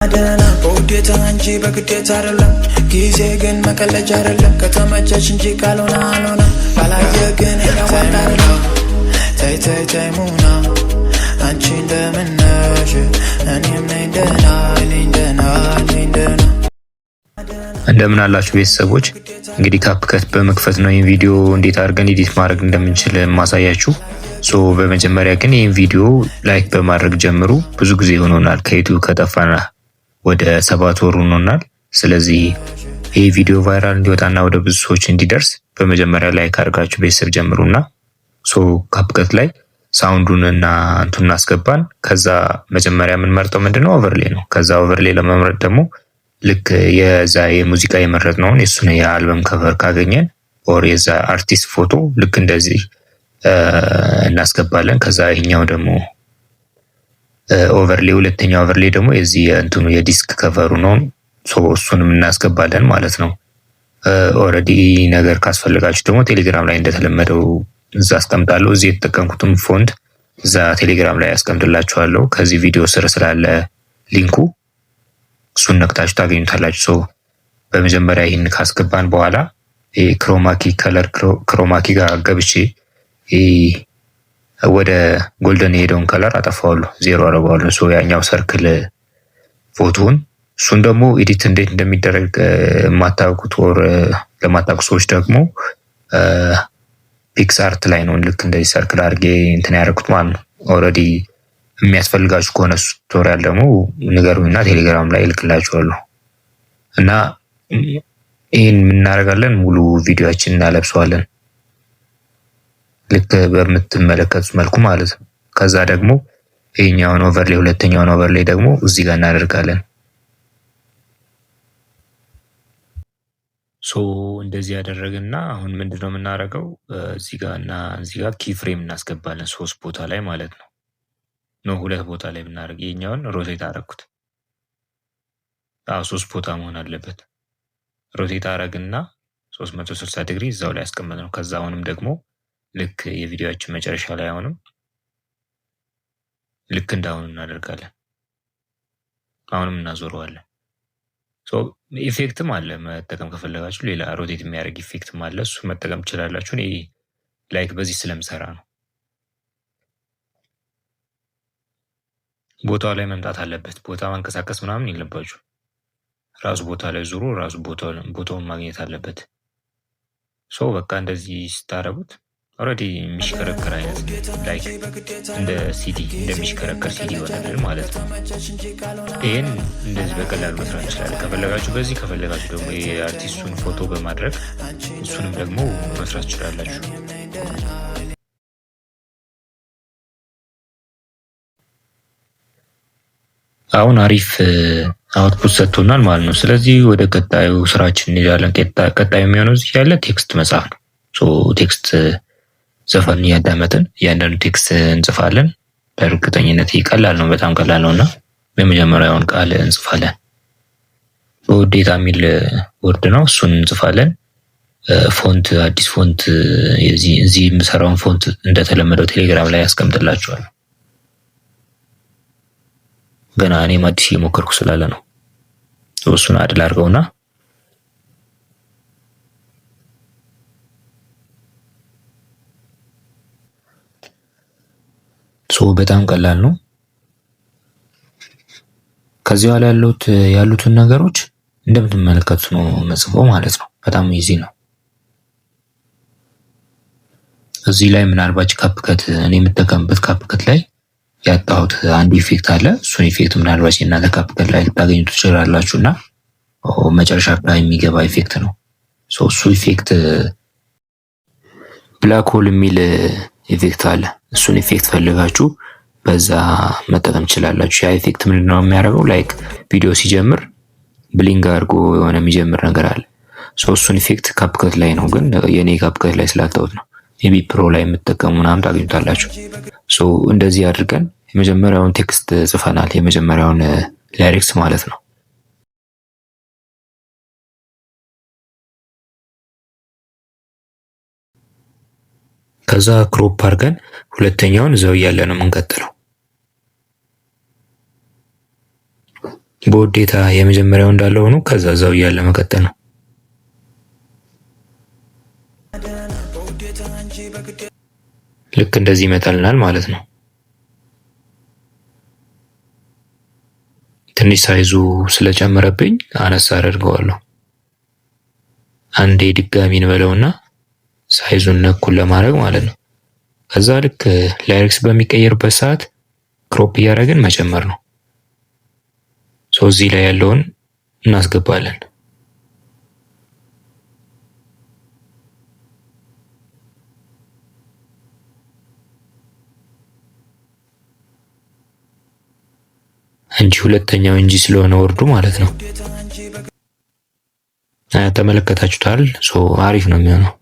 አደና በውዴታ እንጂ በግዴታ አይደለም። ጊዜ ግን መቀለጃ አይደለም። ከተመቸሽ እንጂ ካልሆነ አልሆነ ካላየ ግን ያዋጣ አይደለም። ተይ ተይ ተይ ሙና አንቺ እንደምን ነሽ? እኔም ነኝ ደህና እንደምን አላችሁ ቤተሰቦች? እንግዲህ ካፕከት በመክፈት ነው ይህን ቪዲዮ እንዴት አድርገን ኤዲት ማድረግ እንደምንችል ማሳያችሁ። በመጀመሪያ ግን ይህን ቪዲዮ ላይክ በማድረግ ጀምሩ። ብዙ ጊዜ ሆኖናል ከዩቲዩብ ከጠፋና ወደ 7 ወር ሆኖናል። ስለዚህ ይህ ቪዲዮ ቫይራል እንዲወጣና ወደ ብዙ ሰዎች እንዲደርስ በመጀመሪያ ላይክ አድርጋችሁ ቤተሰብ ጀምሩና ካፕከት ላይ ሳውንዱን እና እንቱን እናስገባን። ከዛ መጀመሪያ የምንመርጠው ምንድነው ኦቨርሌ ነው። ከዛ ኦቨርሌ ለመምረጥ ደግሞ ልክ የዛ የሙዚቃ የመረጥነውን የሱን የአልበም ከቨር ካገኘን ኦር የዛ አርቲስት ፎቶ ልክ እንደዚህ እናስገባለን። ከዛ ይሄኛው ደግሞ ኦቨርሌ ሁለተኛው ኦቨርሌ ደግሞ የዚህ እንትኑ የዲስክ ከቨሩ ነው። እሱንም እናስገባለን ማለት ነው። ኦልሬዲ ነገር ካስፈልጋችሁ ደግሞ ቴሌግራም ላይ እንደተለመደው እዛ አስቀምጣለሁ። እዚህ የተጠቀምኩትም ፎንት እዛ ቴሌግራም ላይ አስቀምጥላችኋለሁ። ከዚህ ቪዲዮ ስር ስላለ ሊንኩ እሱን ነክታችሁ ታገኙታላችሁ። በመጀመሪያ ይህን ካስገባን በኋላ ክሮማኪ ከለር ክሮማኪ ጋር ገብቼ ወደ ጎልደን የሄደውን ከለር አጠፋዋለሁ፣ ዜሮ አደርገዋለሁ። ያኛው ሰርክል ፎቶውን እሱን ደግሞ ኤዲት እንዴት እንደሚደረግ የማታውቁት ወር ለማታውቁ ሰዎች ደግሞ ፒክስአርት ላይ ነው ልክ እንደዚህ ሰርክል አድርጌ እንትን ያደረኩት ማለት ነው። ኦልሬዲ የሚያስፈልጋችሁ ከሆነ ቱቶሪያል ደግሞ ንገሩኝና ቴሌግራም ላይ እልክላችኋለሁ። እና ይህን የምናደርጋለን ሙሉ ቪዲዮአችን እናለብሰዋለን ልክ በምትመለከቱት መልኩ ማለት ነው። ከዛ ደግሞ ይሄኛውን ኦቨርሌ ሁለተኛውን ኦቨርሌ ደግሞ እዚህ ጋር እናደርጋለን። እንደዚህ ያደረግና አሁን ምንድነው የምናደርገው? እዚህ ጋር እና እዚህ ጋር ኪ ፍሬም እናስገባለን 3 ቦታ ላይ ማለት ነው። 2 ቦታ ላይ ብናደርግ ይሄኛውን ሮቴት አደረኩት። 3 ቦታ መሆን አለበት። ሮቴት አደረግና 360 ዲግሪ እዛው ላይ አስቀምጠነው። ከዛ አሁንም ደግሞ ልክ የቪዲዮአችን መጨረሻ ላይ አሁንም ልክ እንዳሁን እናደርጋለን። አሁንም እናዞረዋለን። ኢፌክትም አለ መጠቀም ከፈለጋችሁ ሌላ ሮቴት የሚያደርግ ኢፌክትም አለ። እሱ መጠቀም ትችላላችሁ። እኔ ላይክ በዚህ ስለምሰራ ነው። ቦታው ላይ መምጣት አለበት። ቦታ ማንቀሳቀስ ምናምን የለባችሁ። ራሱ ቦታ ላይ ዙሩ። ራሱ ቦታውን ማግኘት አለበት። በቃ እንደዚህ ስታረጉት ኦልሬዲ የሚሽከረከር አይነት ላይክ እንደ ሲዲ እንደሚሽከረከር ሲዲ ይሆናል ማለት ነው። ይሄን እንደዚህ በቀላሉ መስራት እንችላለን። ከፈለጋችሁ በዚህ ከፈለጋችሁ ደግሞ የአርቲስቱን ፎቶ በማድረግ እሱንም ደግሞ መስራት ትችላላችሁ። አሁን አሪፍ አውትፑት ሰጥቶናል ማለት ነው። ስለዚህ ወደ ቀጣዩ ስራችን እንሄዳለን። ቀጣዩ የሚሆነው እዚህ ያለ ቴክስት መጻፍ ነው። ቴክስት ዘፈን እያዳመጥን እያንዳንዱ ቴክስት እንጽፋለን። በእርግጠኝነት ቀላል ነው፣ በጣም ቀላል ነው እና የመጀመሪያውን ቃል እንጽፋለን። በውዴታ የሚል ወርድ ነው፣ እሱን እንጽፋለን። ፎንት አዲስ ፎንት እዚህ የምሰራውን ፎንት እንደተለመደው ቴሌግራም ላይ ያስቀምጥላችኋል። ገና እኔም አዲስ እየሞከርኩ ስላለ ነው። እሱን አድል አድርገውና በጣም ቀላል ነው። ከዚህ በኋላ ያሉትን ነገሮች እንደምትመለከቱት ነው መጽፈው ማለት ነው። በጣም ኢዚ ነው። እዚህ ላይ ምናልባት ካፕከት እኔ የምጠቀምበት ካፕከት ላይ ያጣሁት አንድ ኢፌክት አለ። እሱን ኢፌክት ምናልባት እናንተ ካፕከት ላይ ልታገኙት ትችላላችሁና መጨረሻ ላይ የሚገባ ኢፌክት ነው። እሱ ኢፌክት ብላክ ሆል የሚል ኢፌክት አለ። እሱን ኢፌክት ፈልጋችሁ በዛ መጠቀም ትችላላችሁ። ያ ኢፌክት ምንድነው የሚያደርገው? ላይክ ቪዲዮ ሲጀምር ብሊንግ አድርጎ የሆነ የሚጀምር ነገር አለ። እሱን ኢፌክት ካፕከት ላይ ነው፣ ግን የኔ ካፕከት ላይ ስላጣሁት ነው። ኤቢ ፕሮ ላይ የምትጠቀሙ ምናምን ታገኙታላችሁ። እንደዚህ አድርገን የመጀመሪያውን ቴክስት ጽፈናል። የመጀመሪያውን ላይሪክስ ማለት ነው። ከዛ ክሮፕ አድርገን ሁለተኛውን እዛው እያለ ነው የምንቀጥለው። በውዴታ የመጀመሪያው እንዳለ ሆኖ ከዛ እዛው እያለ መቀጠል ነው። ልክ እንደዚህ ይመጣልናል ማለት ነው። ትንሽ ሳይዙ ስለጨመረብኝ አነሳ አደርገዋለሁ። አንዴ ድጋሚ እንበለውና ሳይዙን እኩል ለማድረግ ማለት ነው። ከዛ ልክ ላይሬክስ በሚቀየርበት ሰዓት ክሮፕ እያደረግን መጨመር ነው። እዚህ ላይ ያለውን እናስገባለን። እንጂ ሁለተኛው እንጂ ስለሆነ ወርዱ ማለት ነው። ተመለከታችሁታል? አሪፍ ነው የሚሆነው።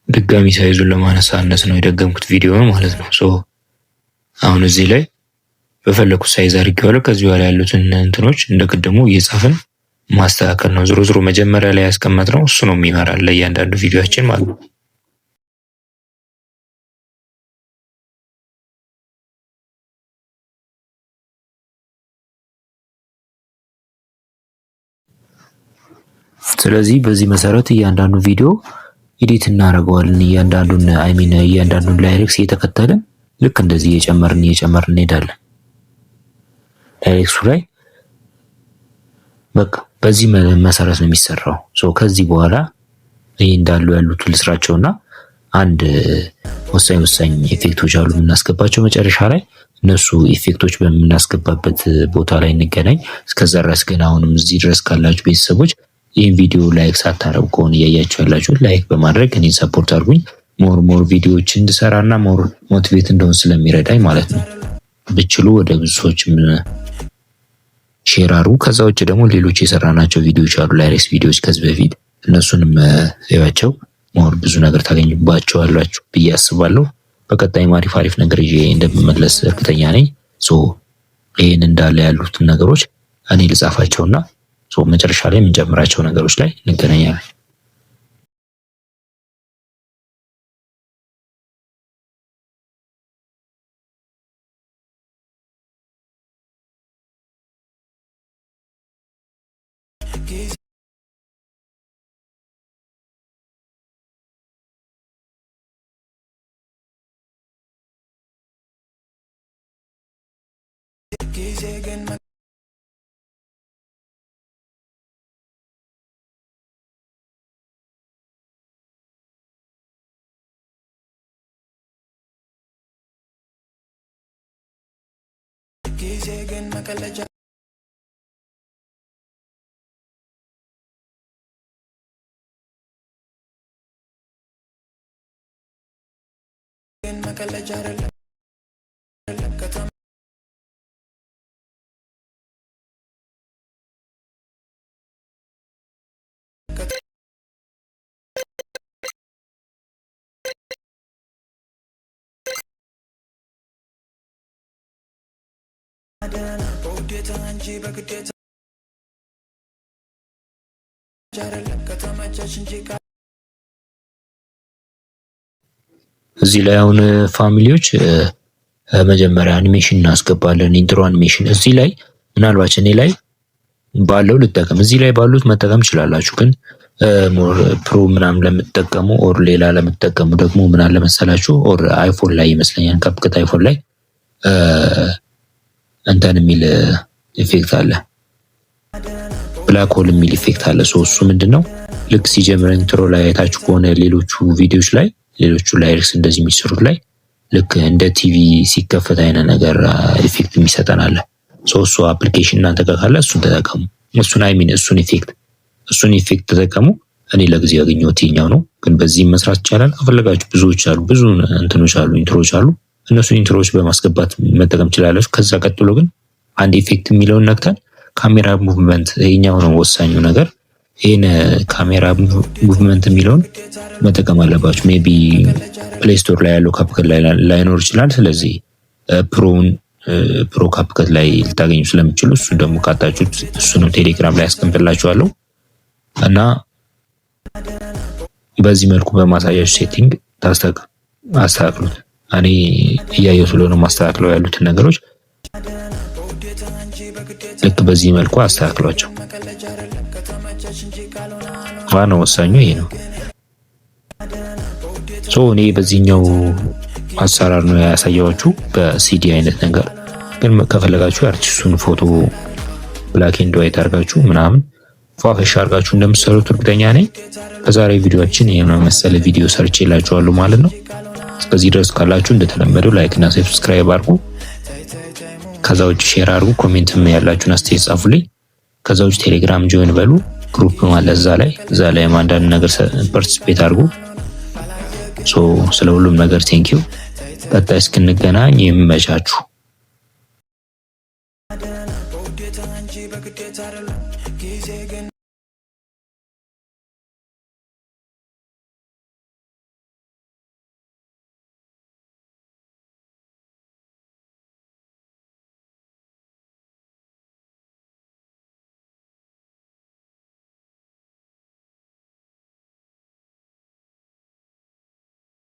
ድጋሚ ሳይዙን ለማነሳነስ ነው የደገምኩት ቪዲዮ ማለት ነው። አሁን እዚህ ላይ በፈለኩት ሳይዝ አድርጌዋለሁ። ከዚህ በኋላ ያሉትን እንትኖች እንደቀደሙ እየጻፍን ማስተካከል ነው። ዞሮ መጀመሪያ ላይ ያስቀመጥነው እሱ ነው የሚመራል ለእያንዳንዱ ቪዲዮአችን ማለት ነው። ስለዚህ በዚህ መሰረት እያንዳንዱ ቪዲዮ ኤዲት እናደርገዋለን። እያንዳንዱን ላይሬክስ እየተከተልን ልክ እንደዚህ እየጨመርን እንሄዳለን። ላይሬክሱ ላይ በቃ በዚህ መሰረት ነው የሚሰራው። ከዚህ በኋላ ይሄ እንዳሉ ያሉት ልስራቸውና አንድ ወሳኝ ኢፌክቶች አሉ የምናስገባቸው መጨረሻ ላይ። እነሱ ኢፌክቶች በምናስገባበት ቦታ ላይ እንገናኝ። እስከዛ ድረስ ግን አሁንም እዚህ ድረስ ካላችሁ ቤተሰቦች ይህን ቪዲዮ ላይክ ሳታረጉ ከሆነ እያያችሁ ያላችሁ ላይክ በማድረግ እኔን ሰፖርት አድርጉኝ። ሞር ቪዲዮዎች እንድሰራና ሞር ሞቲቬት እንደሆን ስለሚረዳኝ ማለት ነው። ብችሉ ወደ ብዙ ሰዎችም ሼር አድርጉ። ከዛ ውጭ ደግሞ ሌሎች የሰራናቸው ቪዲዮዎች አሉ፣ ላይሬክስ ቪዲዮዎች ከዚህ በፊት እነሱንም እዩዋቸው። ሞር ብዙ ነገር ታገኙባቸዋላችሁ ብዬ አስባለሁ። በቀጣይም አሪፍ ነገር ይዤ እንደምመለስ እርግጠኛ ነኝ። ይህን እንዳለ ያሉትን ነገሮች እኔ ልጻፋቸውና መጨረሻ ላይ የምንጨምራቸው ነገሮች ላይ እንገናኛለን። እዚህ ላይ አሁን ፋሚሊዎች መጀመሪያ አኒሜሽን እናስገባለን። ኢንትሮ አኒሜሽን እዚህ ላይ ምናልባት እኔ ላይ ባለው ልጠቀም፣ እዚህ ላይ ባሉት መጠቀም ትችላላችሁ። ግን ሞር ፕሮ ምናምን ለምትጠቀሙ ኦር ሌላ ለምትጠቀሙ ደግሞ ምን አለ መሰላችሁ፣ ኦር አይፎን ላይ ይመስለኛል ከብቅት አይፎን ላይ እንትን የሚል ኢፌክት አለ፣ ብላክ ሆል የሚል ኢፌክት አለ። እሱ ምንድነው ልክ ሲጀምር ኢንትሮ ላይ አይታችሁ ከሆነ ሌሎቹ ቪዲዮዎች ላይ ሌሎቹ ላይሬክስ እንደዚህ የሚሰሩት ላይ ልክ እንደ ቲቪ ሲከፈት አይነት ነገር ኢፌክት የሚሰጠን አለ። እሱ አፕሊኬሽን እናንተ ካለ እሱን ተጠቀሙ። እሱን ኢፌክት ተጠቀሙ። እኔ ለጊዜው ያገኘሁት ይኸኛው ነው፣ ግን በዚህ መስራት ይቻላል። ከፈለጋችሁ ብዙዎች አሉ፣ ብዙ እንትኖች አሉ፣ ኢንትሮዎች አሉ። እነሱ ኢንትሮዎች በማስገባት መጠቀም ትችላላችሁ። ከዛ ቀጥሎ ግን አንድ ኢፌክት የሚለውን ነክተን ካሜራ ሙቭመንት ይሄኛው ነው ወሳኙ ነገር። ይሄን ካሜራ ሙቭመንት የሚለውን መጠቀም አለባችሁ። ሜቢ ፕሌይ ስቶር ላይ ያለው ካፕከት ላይ ላይኖር ይችላል። ስለዚህ ፕሮ ካፕከት ላይ ልታገኙ ስለምችሉ እሱ ደግሞ ካጣችሁት እሱንም ቴሌግራም ላይ አስቀምጥላችኋለሁ እና በዚህ መልኩ በማሳያችሁ ሴቲንግ አስተካክሉት። እኔ እያየሁ ስለሆነ ማስተካክለው ያሉትን ነገሮች ልክ በዚህ መልኩ አስተካክሏቸው። ዋናው ወሳኙ ይሄ ነው። እኔ በዚህኛው አሰራር ነው ያሳያችሁ በሲዲ አይነት ነገር። ግን ከፈለጋችሁ የአርቲስቱን ፎቶ ብላክ ኤንድ ዋይት አድርጋችሁ ምናምን ፏፈሽ አድርጋችሁ እንደምትሰሩት እርግጠኛ ነኝ። በዛሬ ቪዲዮአችን ይሄን መሰለ ቪዲዮ ሰርቼላችኋለሁ ማለት ነው። እስከዚህ ድረስ ካላችሁ እንደተለመደው ላይክ እና ሰብስክራይብ አድርጉ። ከዛ ውጭ ሼር አድርጉ። ኮሜንትም ያላችሁን አስተያየት ጻፉልኝ። ከዛ ውጭ ቴሌግራም ጆይን በሉ። ግሩፕ ማለት እዛ ላይ አንዳንድ ነገር ፓርቲሲፔት አድርጉ። ስለ ሁሉም ነገር ቴንኪው። ቀጣይ እስክንገናኝ ይመቻችሁ። ጊዜ ግን